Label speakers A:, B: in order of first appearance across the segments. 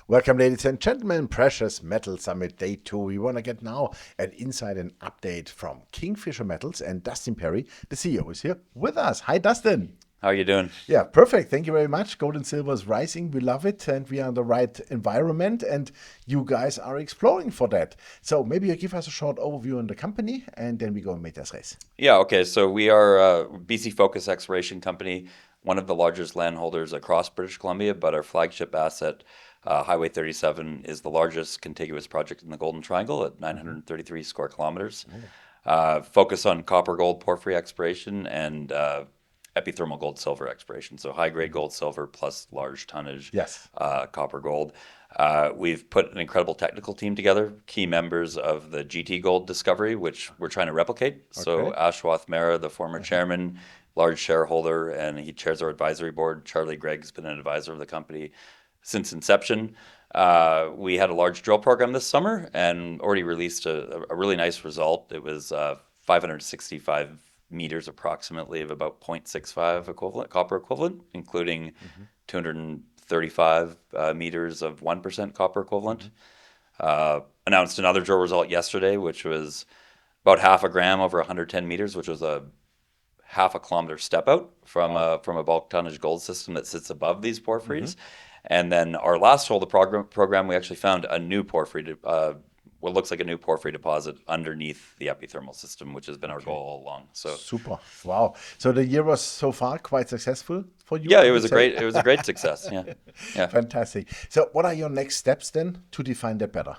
A: Welcome, ladies and gentlemen, Precious Metal Summit Day 2. We want to get now an insight and update from Kingfisher Metals, and Dustin Perry, the CEO, is here with us. Hi, Dustin.
B: How are you doing?
A: Yeah, perfect. Thank you very much. Gold and silver is rising. We love it, and we are in the right environment, and you guys are exploring for that. So maybe you give us a short overview on the company, and then we go and make this race.
B: Yeah, okay. So we are a BC Focus Exploration Company, one of the largest landholders across British Columbia, but our flagship asset, Highway 37, is the largest contiguous project in the Golden Triangle at 933 square kilometers. Focus on copper, gold, porphyry exploration, and epithermal gold silver exploration. So high grade gold silver plus large tonnage copper gold. We've put an incredible technical team together, key members of the GT Gold discovery, which we're trying to replicate. Okay. So Ashwath Mehra, the former chairman, large shareholder, and he chairs our advisory board. Charlie Gregg's been an advisor of the company since inception. We had a large drill program this summer and already released a really nice result. It was 565 meters approximately of about 0.65 equivalent, copper equivalent, including 235 meters of 1% copper equivalent. Announced another drill result yesterday, which was about half a gram over 110 meters, which was a half a kilometer step out from a bulk tonnage gold system that sits above these porphyries. And then our last hole of the program, we actually found a new porphyry, what looks like a new porphyry deposit underneath the epithermal system, which has been our goal all along. So
A: super, wow! So the year was so far quite successful for you.
B: Yeah, it was a great success. Yeah,
A: fantastic. So, what are your next steps then to define that better?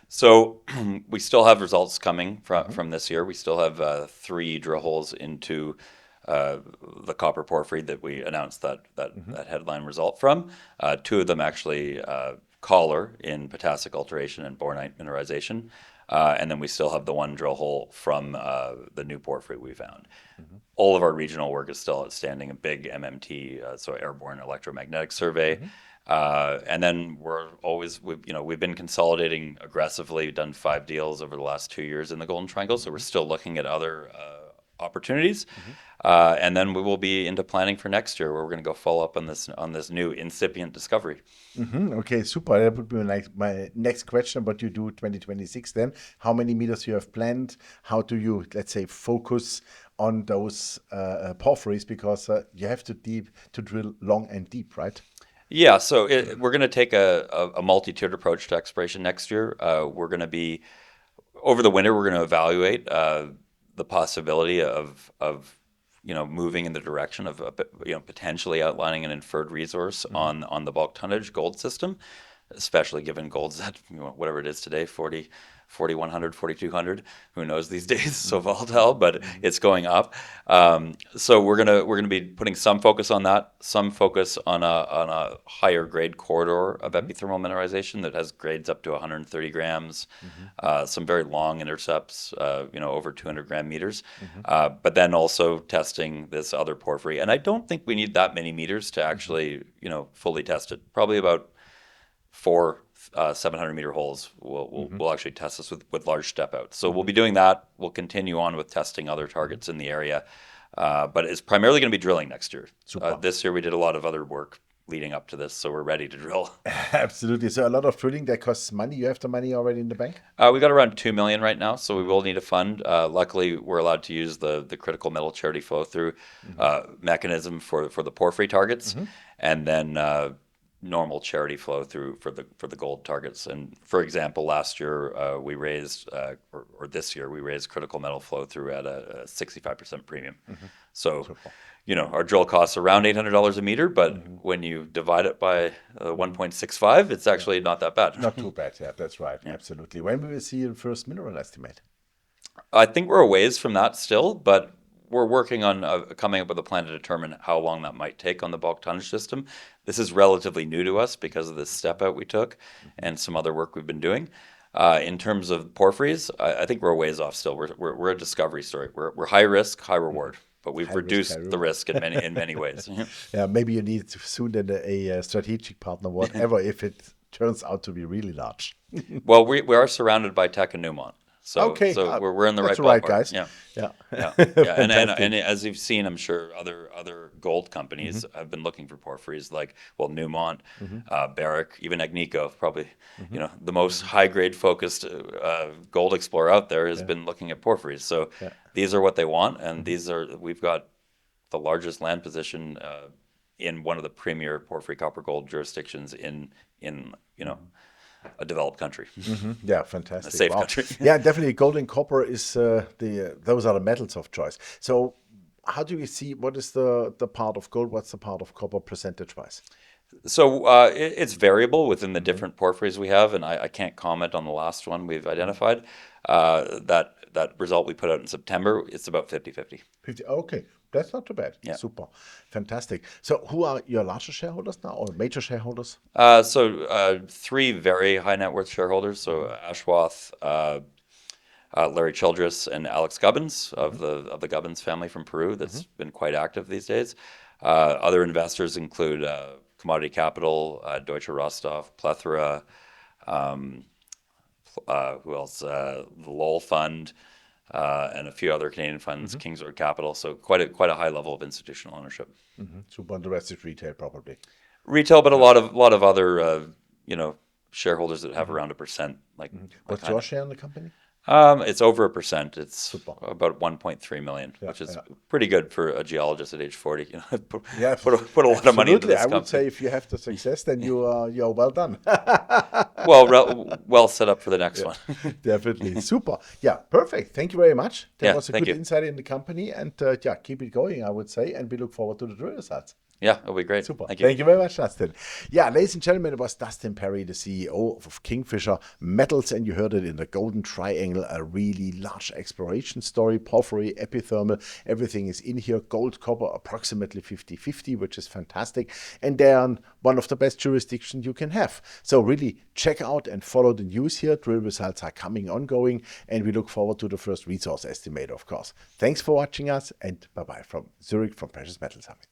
B: So we still have results coming from this year. We still have 3 drill holes into the copper porphyry that we announced that headline result from. 2 of them actually collar in potassic alteration and bornite mineralization. And then we still have the 1 drill hole from the new porphyry we found. All of our regional work is still outstanding, a big MMT, so airborne electromagnetic survey. And then we've been consolidating aggressively. We've done 5 deals over the last 2 years in the Golden Triangle, so we're still looking at other opportunities. And then we will be into planning for next year, where we're going to go follow up on this new incipient discovery.
A: Okay, super. That would be my next question. What you do 2026 then? How many meters you have planned? How do you, let's say, focus on those porphyries? Because you have to drill long and deep, right?
B: Yeah, so we're going to take a multi-tiered approach to exploration next year. We're going to be, over the winter, we're going to evaluate the possibility of moving in the direction of potentially outlining an inferred resource on the bulk tonnage gold system, especially given gold's at whatever it is today, 4,100, 4,200. Who knows these days? So volatile, but it's going up. So we're gonna be putting some focus on that, some focus on a higher grade corridor of epithermal mineralization that has grades up to 130 grams, some very long intercepts, over 200 gram meters. But then also testing this other porphyry, and I don't think we need that many meters to actually fully test it. Probably about 4 700 meter holes will actually test this with large step outs. So we'll be doing that. We'll continue on with testing other targets in the area, but it's primarily going to be drilling next year. This year we did a lot of other work leading up to this, so we're ready to drill.
A: Absolutely. So a lot of drilling that costs money. You have the money already in the bank?
B: We got around $2 million right now, so we will need a fund. Luckily, we're allowed to use the critical metal charity flow through mechanism for the porphyry targets, and then normal charity flow through for the gold targets. And for example, last year we raised, or this year we raised critical metal flow through at a 65% premium. So, our drill costs around $800 a meter, but when you divide it by 1.65, it's actually not that bad.
A: Not too bad. Yeah, that's right. Yeah. Absolutely. When will we see your first mineral estimate?
B: I think we're a ways from that still, but we're working on coming up with a plan to determine how long that might take on the bulk tonnage system. This is relatively new to us because of this step out we took and some other work we've been doing. In terms of porphyries, I think we're a ways off still. We're a discovery story. We're high risk, high reward, but we've reduced the risk in many ways.
A: Yeah, maybe you need soon then a strategic partner, whatever, if it turns out to be really large.
B: Well, we are surrounded by Teck and Newmont. So
A: Okay,
B: we're in the
A: that's
B: right
A: right,
B: ballpark.
A: guys.
B: Yeah.
A: Yeah,
B: Yeah, yeah, and
A: fantastic.
B: as you've seen, I'm sure other gold companies have been looking for porphyries, like Newmont, Barrick, even Agnico, probably, the most high grade focused gold explorer out there has been looking at porphyries. So
A: Yeah.
B: these are what they want, and we've got the largest land position in one of the premier porphyry copper gold jurisdictions in a developed country,
A: Yeah,
B: a
A: fantastic.
B: safe
A: Wow.
B: country.
A: Yeah, definitely gold and copper is those are the metals of choice. So how do you see what is the part of gold, what's the part of copper percentage wise?
B: So it's variable within the different porphyries we have, and I can't comment on the last one we've identified. That result we put out in September, it's about 50-50.
A: 50. Okay, that's not too bad.
B: Yeah.
A: Super. Fantastic. So who are your larger shareholders now or major shareholders?
B: Three very high net worth shareholders. So Ashwath, Larry Childress, and Alex Gubbins of the Gubbins family from Peru. That's been quite active these days. Other investors include Commodity Capital, Deutsche Rostov, Plethora. Who else? The Lowell Fund, and a few other Canadian funds, Kingswood Capital. So quite a high level of institutional ownership.
A: Super. And the rest is retail probably.
B: Retail, but a lot of other shareholders that have around 1%.
A: What's your share in the company?
B: It's over 1%. It's
A: Super.
B: about 1.3 million,
A: Yeah,
B: which is
A: yeah.
B: pretty good for a geologist at age 40.
A: Yeah,
B: put a lot of money into
A: absolutely.
B: this
A: I would
B: company.
A: say if you have the success, then you're well done.
B: Well set up for the next one.
A: Definitely. Super. Yeah, perfect. Thank you very much. That
B: Yeah,
A: was a
B: thank
A: good
B: you.
A: insight in the company. And yeah, keep it going, I would say. And we look forward to the drill results.
B: Yeah, it'll be great.
A: Super.
B: Thank you.
A: Thank you very much, Dustin. Yeah, ladies and gentlemen, it was Dustin Perry, the CEO of Kingfisher Metals, and you heard it in the Golden Triangle, a really large exploration story, porphyry, epithermal, everything is in here. Gold, copper, approximately 50-50, which is fantastic. And they are one of the best jurisdictions you can have. So really check out and follow the news here. Drill results are coming ongoing, and we look forward to the first resource estimate, of course. Thanks for watching us, and bye-bye from Zurich from Precious Metal Summit.